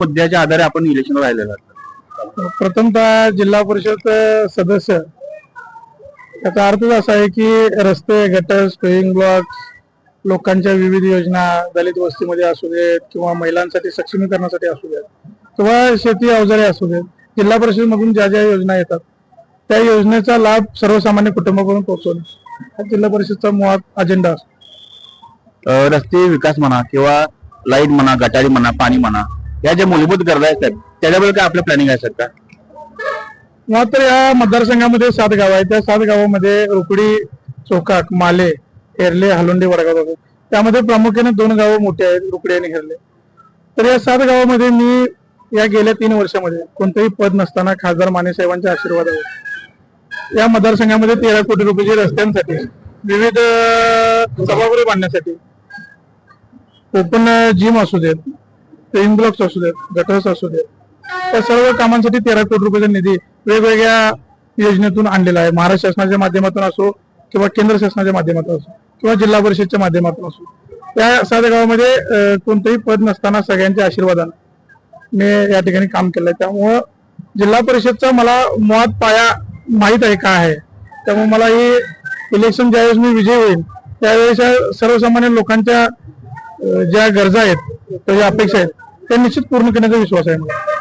मुद्द्याच्या आधारे आपण इलेक्शन राहिलेलं असतं. प्रथमतः जिल्हा परिषद सदस्य याचा अर्थच असा आहे की रस्ते, गटर, स्पेविंग ब्लॉक्स, लोकांच्या विविध योजना, दलित वस्तीमध्ये असू देत किंवा महिलांसाठी सक्षमीकरणासाठी असू देत किंवा शेती अवजारे असू देत, जिल्हा परिषद मधून ज्या ज्या योजना येतात त्या योजनेचा लाभ सर्वसामान्य कुटुंबापर्यंत पोहोचवणे हा जिल्हा परिषदचा मुळात अजेंडा असतो. रस्ते विकास म्हणा किंवा लाईट म्हणा, गटारी म्हणा, पाणी म्हणा, या ज्या मूलभूत गरजा आहेत त्याच्याबद्दल काय आपलं प्लॅनिंग आहे सर का? मुळात तर या मतदारसंघामध्ये 7 गाव आहेत. त्या 7 गावामध्ये रुकडी, चोकाक, माले, हेरले, हलोंडे, वडगाव होते. त्यामध्ये प्रामुख्याने 2 गावं मोठी आहेत, रुकडी आणि हेरले. तर या 7 गावामध्ये मी या गेल्या 3 वर्षामध्ये कोणतेही पद नसताना खासदार माने साहेबांच्या आशीर्वादावर या मतदारसंघामध्ये 13 कोटी रुपयाचे रस्त्यांसाठी, विविध सभागृह बांधण्यासाठी, ओपन जिम असू देत, स्पेविंग ब्लॉक्स असू देत, गटर्स असू देत, त्या सर्व कामांसाठी 13 कोटी रुपयाचा निधी वेगवेगळ्या योजनेतून आणलेला आहे. महाराष्ट्र शासनाच्या माध्यमातून असो किंवा केंद्र शासनाच्या माध्यमातून असो किंवा जिल्हा परिषदच्या माध्यमातून असो, त्या 7 गावामध्ये कोणतेही पद नसताना सगळ्यांच्या आशीर्वादाने मी या ठिकाणी काम केलंय. त्यामुळं जिल्हा परिषदचा मला मुळात पाया माहीत आहे काय आहे. त्यामुळे मला ही इलेक्शन ज्यावेळेस मी विजयी होईल त्यावेळेस सर्वसामान्य लोकांच्या ज्या गरजा आहेत, ज्या अपेक्षा आहेत त्या निश्चित पूर्ण करण्याचा विश्वास आहे मला.